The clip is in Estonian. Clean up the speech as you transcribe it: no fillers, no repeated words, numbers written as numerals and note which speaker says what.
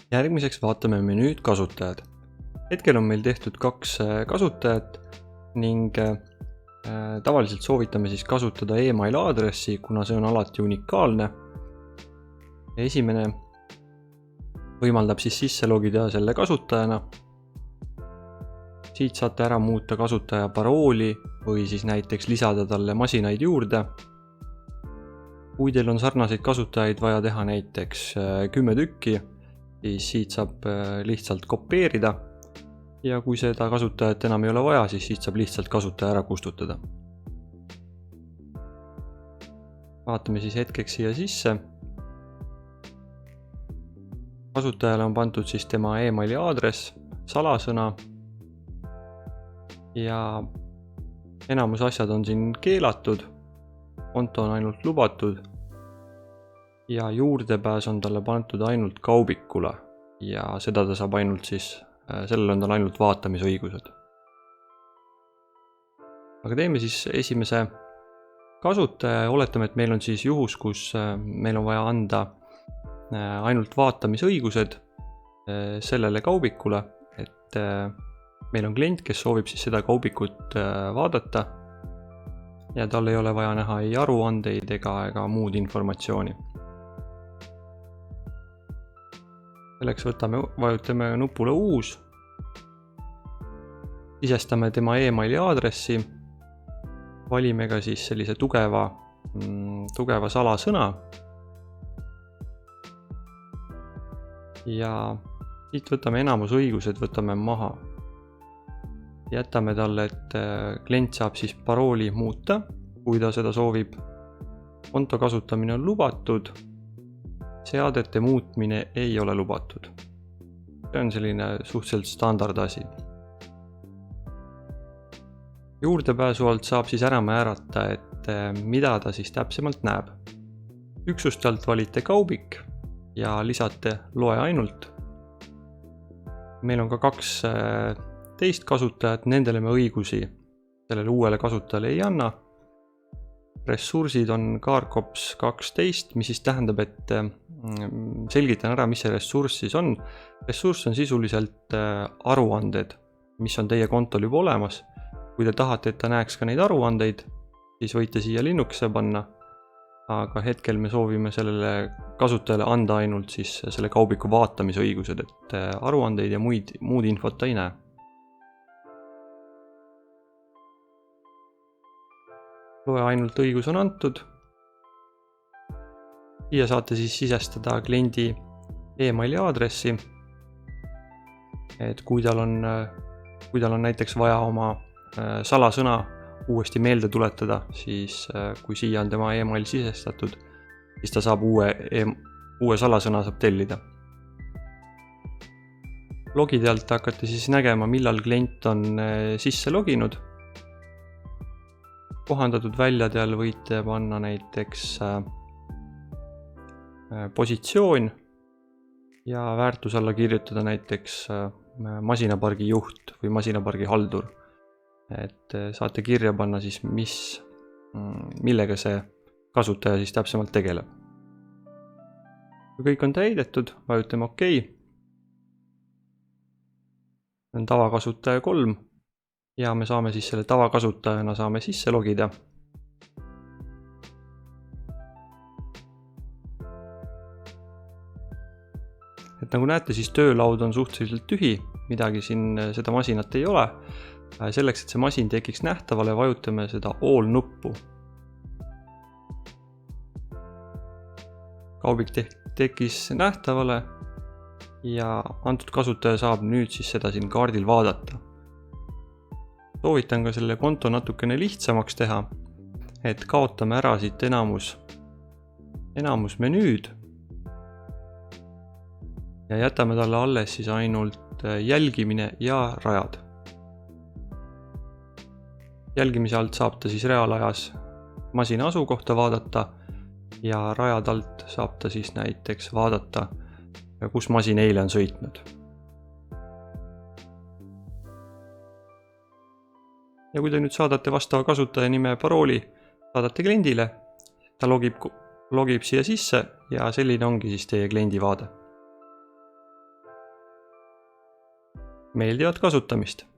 Speaker 1: Järgmiseks vaatame menüüd kasutajad. Hetkel on meil tehtud 2 kasutajat ning tavaliselt soovitame siis kasutada email aadressi, kuna see on alati unikaalne. Esimene võimaldab siis sisse logida selle kasutajana. Siit saate ära muuta kasutaja parooli või siis näiteks lisada talle masinaid juurde. Kui teil on sarnaseid kasutajaid vaja teha näiteks 10 tükki, siis siit saab lihtsalt kopeerida. Ja kui seda kasutajat enam ei ole vaja, siis siit saab lihtsalt kasutaja ära kustutada. Vaatame siis hetkeks siia sisse. Kasutajale on pandud siis tema emaili aadress, salasõna ja enamus asjad on siin keelatud, konto on ainult lubatud ja juurdepääs on talle pandud ainult kaubikule ja seda ta saab ainult siis, sellel on tal ainult vaatamisõigused. Aga teeme siis esimese kasutaja ja oletame, et meil on siis juhus, kus meil on vaja anda ainult vaatamisõigused sellele kaubikule, et meil on klient, kes soovib siis seda kaubikut vaadata ja tal ei ole vaja näha ei aruandeid ega muud informatsiooni. Selleks vajutame nupule uus, sisestame tema emaili aadressi, valime ka siis sellise tugeva salasõna ja siit võtame enamusõigused, võtame maha. Jätame talle, et klient saab siis parooli muuta, kui ta seda soovib. Konto kasutamine on lubatud, seadete muutmine ei ole lubatud. See on selline suhteliselt standard asi. Juurdepääsu alt saab siis ära määrata, et mida ta siis täpsemalt näeb. Üksust alt valite kaubik ja lisate loe ainult. Meil on ka 2 teist kasutajat, nendele me õigusi sellele uuele kasutajale ei anna. Ressursid on Carcops 12, mis siis tähendab, et selgitan ära, mis see ressurss siis on. Ressurss on sisuliselt aruanded, mis on teie kontol juba olemas. Kui te tahate, et ta näeks ka neid aruandeid, siis võite siia linnukese panna. Aga hetkel me soovime sellele kasutajale anda ainult siis selle kaubiku vaatamisõigused, et aruandeid ja muud infot ta ei näe. Loe ainult õigus on antud. Siia saate siis sisestada kliendi emaili aadressi, et kui tal on näiteks vaja oma salasõna uuesti meelde tuletada, siis kui siia on tema email sisestatud, siis ta saab uue salasõna saab tellida. Logide alt hakkate siis nägema, millal klient on sisse loginud. Kohandatud väljade all võite panna näiteks positsioon ja väärtus alla kirjutada näiteks masinapargi juht või masinapargi haldur. Et saate kirja panna siis, millega see kasutaja siis täpsemalt tegeleb. Kui kõik on täidetud, vajutame OK. On tavakasutaja 3 ja me saame siis selle tavakasutajana saame sisse logida. Et nagu näete, siis töölaud on suhteliselt tühi, midagi siin seda masinat ei ole. Selleks, et see masin tekiks nähtavale, vajutame seda all nuppu. Kaubik tekkis nähtavale ja antud kasutaja saab nüüd siis seda siin kaardil vaadata. Soovitan ka selle konto natukene lihtsamaks teha, et kaotame ära siit enamus menüüd ja jätame talle alles siis ainult jälgimine ja rajad. Jälgimise alt saab ta siis reaalajas masina asukohta vaadata ja rajad alt saab ta siis näiteks vaadata, kus masin eile on sõitnud. Ja kui te nüüd saadate vastava kasutaja nime ja parooli, saadate kliendile, ta logib siia sisse ja selline ongi siis teie kliendi vaade. meeldivat kasutamist!